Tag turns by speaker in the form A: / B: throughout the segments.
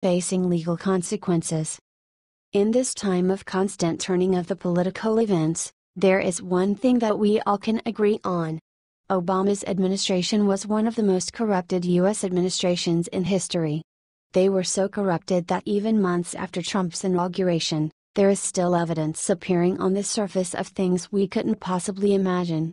A: facing legal consequences. In this time of constant turning of the political events, there is one thing that we all can agree on. Obama's administration was one of the most corrupted U.S. administrations in history. They were so corrupted that even months after Trump's inauguration, there is still evidence appearing on the surface of things we couldn't possibly imagine.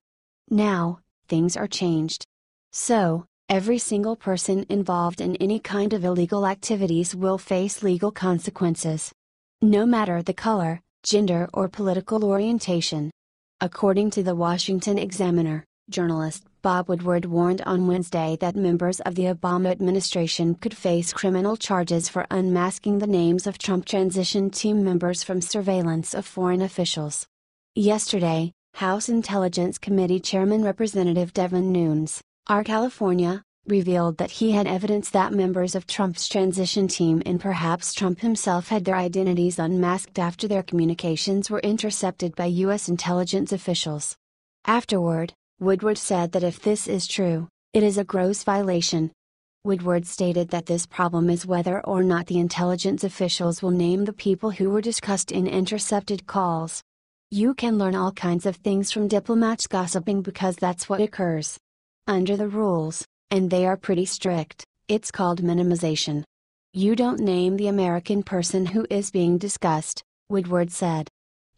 A: Now, things are changed. So, every single person involved in any kind of illegal activities will face legal consequences. No matter the color, gender or political orientation. According to the Washington Examiner, journalist Bob Woodward warned on Wednesday that members of the Obama administration could face criminal charges for unmasking the names of Trump transition team members from surveillance of foreign officials. Yesterday, House Intelligence Committee Chairman Representative Devin Nunes, R. California, revealed that he had evidence that members of Trump's transition team and perhaps Trump himself had their identities unmasked after their communications were intercepted by U.S. intelligence officials. Afterward, Woodward said that if this is true, it is a gross violation. Woodward stated that this problem is whether or not the intelligence officials will name the people who were discussed in intercepted calls. You can learn all kinds of things from diplomats gossiping because that's what occurs. Under the rules, and they are pretty strict, it's called minimization. You don't name the American person who is being discussed, Woodward said.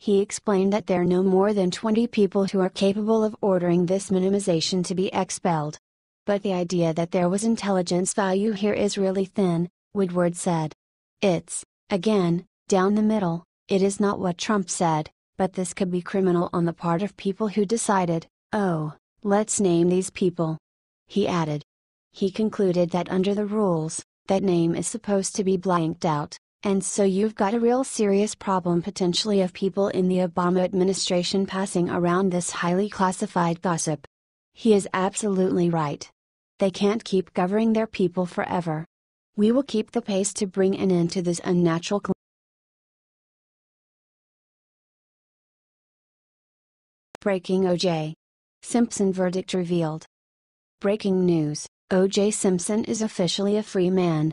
A: He explained that there are no more than 20 people who are capable of ordering this minimization to be expelled. But the idea that there was intelligence value here is really thin, Woodward said. It's, again, down the middle. It is not what Trump said, but this could be criminal on the part of people who decided, oh, let's name these people. He added. He concluded that under the rules, that name is supposed to be blanked out, and so you've got a real serious problem potentially of people in the Obama administration passing around this highly classified gossip. He is absolutely right. They can't keep covering their people forever. We will keep the pace to bring an end to this unnatural Breaking O.J. Simpson verdict revealed. Breaking news, O.J. Simpson is officially a free man.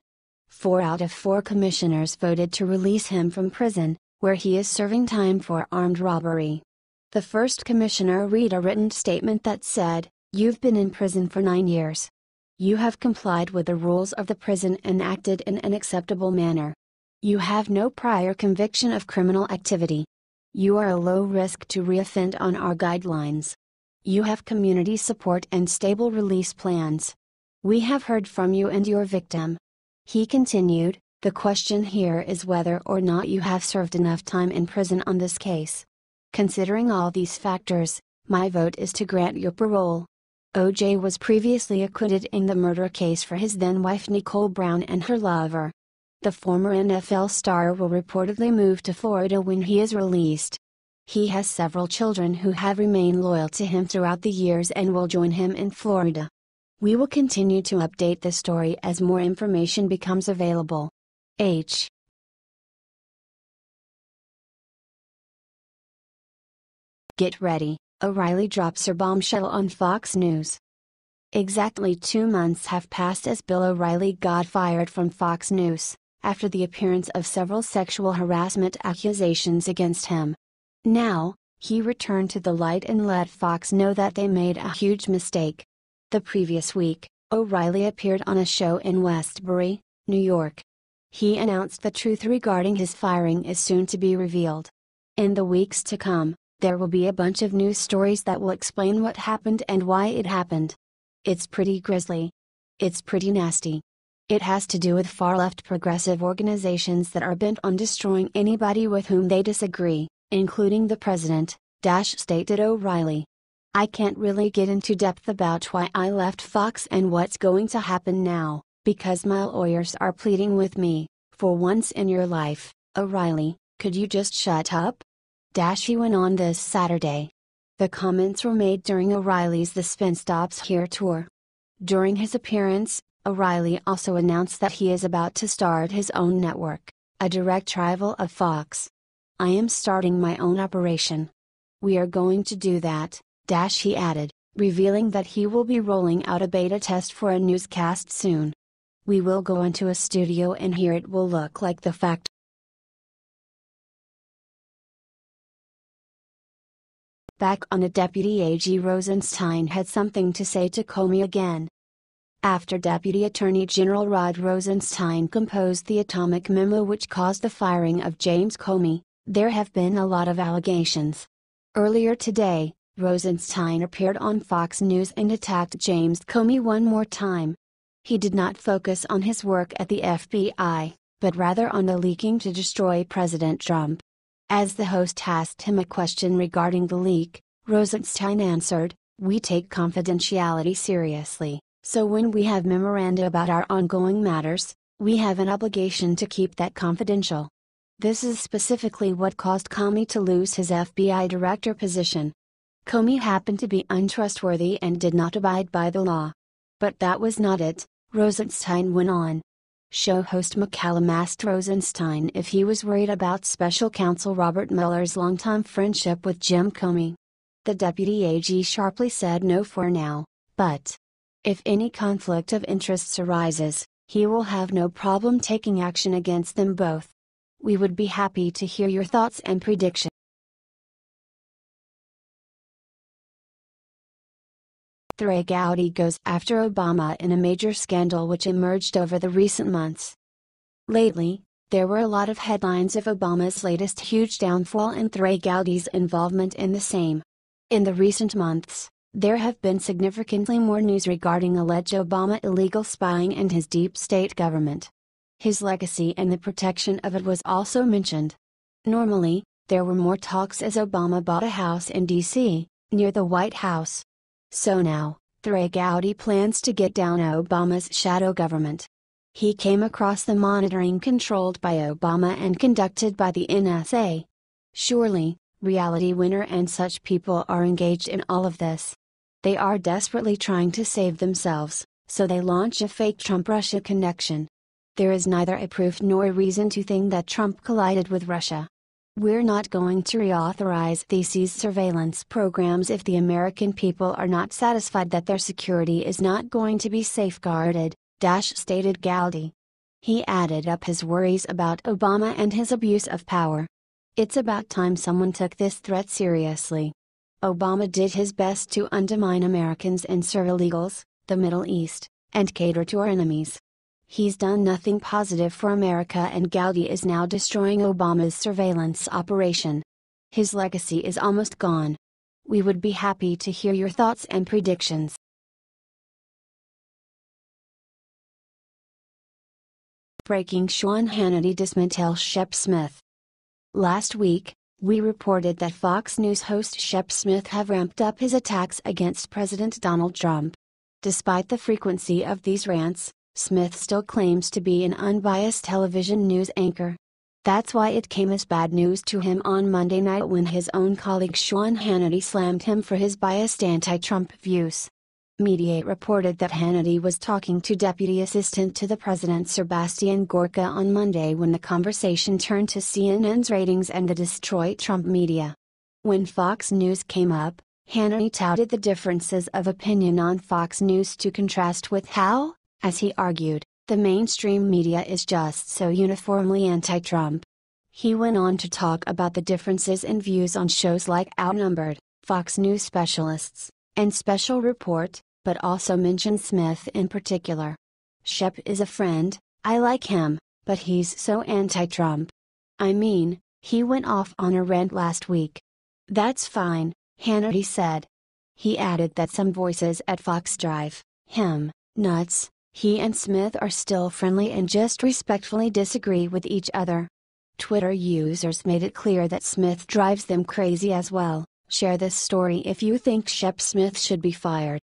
A: 4 out of 4 commissioners voted to release him from prison, where he is serving time for armed robbery. The first commissioner read a written statement that said, "You've been in prison for 9 years. You have complied with the rules of the prison and acted in an acceptable manner. You have no prior conviction of criminal activity. You are a low risk to reoffend on our guidelines. You have community support and stable release plans. We have heard from you and your victim." He continued, "The question here is whether or not you have served enough time in prison on this case. Considering all these factors, my vote is to grant you parole." O.J. was previously acquitted in the murder case for his then-wife Nicole Brown and her lover. The former NFL star will reportedly move to Florida when he is released. He has several children who have remained loyal to him throughout the years and will join him in Florida. We will continue to update the story as more information becomes available. H. Get ready, O'Reilly drops her bombshell on Fox News. Exactly 2 months have passed as Bill O'Reilly got fired from Fox News, after the appearance of several sexual harassment accusations against him. Now, he returned to the light and let Fox know that they made a huge mistake. The previous week, O'Reilly appeared on a show in Westbury, New York. He announced the truth regarding his firing is soon to be revealed. In the weeks to come, there will be a bunch of news stories that will explain what happened and why it happened. It's pretty grisly. It's pretty nasty. It has to do with far-left progressive organizations that are bent on destroying anybody with whom they disagree, including the president, stated O'Reilly. I can't really get into depth about why I left Fox and what's going to happen now, because my lawyers are pleading with me, for once in your life, O'Reilly, could you just shut up? He went on this Saturday. The comments were made during O'Reilly's The Spin Stops Here tour. During his appearance, O'Reilly also announced that he is about to start his own network, a direct rival of Fox. I am starting my own operation. We are going to do that, he added, revealing that he will be rolling out a beta test for a newscast soon. We will go into a studio and here it will look like the fact. Back on it, Deputy AG Rosenstein had something to say to Comey again. After Deputy Attorney General Rod Rosenstein composed the atomic memo which caused the firing of James Comey, there have been a lot of allegations. Earlier today, Rosenstein appeared on Fox News and attacked James Comey one more time. He did not focus on his work at the FBI, but rather on the leaking to destroy President Trump. As the host asked him a question regarding the leak, Rosenstein answered, "We take confidentiality seriously, so when we have memoranda about our ongoing matters, we have an obligation to keep that confidential." This is specifically what caused Comey to lose his FBI director position. Comey happened to be untrustworthy and did not abide by the law. But that was not it, Rosenstein went on. Show host McCallum asked Rosenstein if he was worried about special counsel Robert Mueller's longtime friendship with Jim Comey. The deputy AG sharply said no for now, but if any conflict of interests arises, he will have no problem taking action against them both. We would be happy to hear your thoughts and predictions. Gowdy goes after Obama in a major scandal which emerged over the recent months. Lately, there were a lot of headlines of Obama's latest huge downfall and Gowdy's involvement in the same. In the recent months, there have been significantly more news regarding alleged Obama illegal spying and his deep state government. His legacy and the protection of it was also mentioned. Normally, there were more talks as Obama bought a house in D.C., near the White House. So now, Gowdy plans to get down Obama's shadow government. He came across the monitoring controlled by Obama and conducted by the NSA. Surely, reality winner and such people are engaged in all of this. They are desperately trying to save themselves, so they launch a fake Trump-Russia connection. There is neither a proof nor a reason to think that Trump collided with Russia. We're not going to reauthorize these surveillance programs if the American people are not satisfied that their security is not going to be safeguarded, stated Gowdy. He added up his worries about Obama and his abuse of power. It's about time someone took this threat seriously. Obama did his best to undermine Americans and serve illegals, the Middle East, and cater to our enemies. He's done nothing positive for America, and Gowdy is now destroying Obama's surveillance operation. His legacy is almost gone. We would be happy to hear your thoughts and predictions. Breaking: Sean Hannity dismantles Shep Smith. Last week, we reported that Fox News host Shep Smith have ramped up his attacks against President Donald Trump. Despite the frequency of these rants, Smith still claims to be an unbiased television news anchor. That's why it came as bad news to him on Monday night when his own colleague Sean Hannity slammed him for his biased anti-Trump views. Mediaite reported that Hannity was talking to Deputy Assistant to the President Sebastian Gorka on Monday when the conversation turned to CNN's ratings and the Destroy Trump media. When Fox News came up, Hannity touted the differences of opinion on Fox News to contrast with how, as he argued, the mainstream media is just so uniformly anti-Trump. He went on to talk about the differences in views on shows like Outnumbered, Fox News Specialists, and Special Report, but also mentioned Smith in particular. Shep is a friend, I like him, but he's so anti-Trump. I mean, he went off on a rant last week. That's fine, Hannity said. He added that some voices at Fox drive him nuts. He and Smith are still friendly and just respectfully disagree with each other. Twitter users made it clear that Smith drives them crazy as well. Share this story if you think Shep Smith should be fired.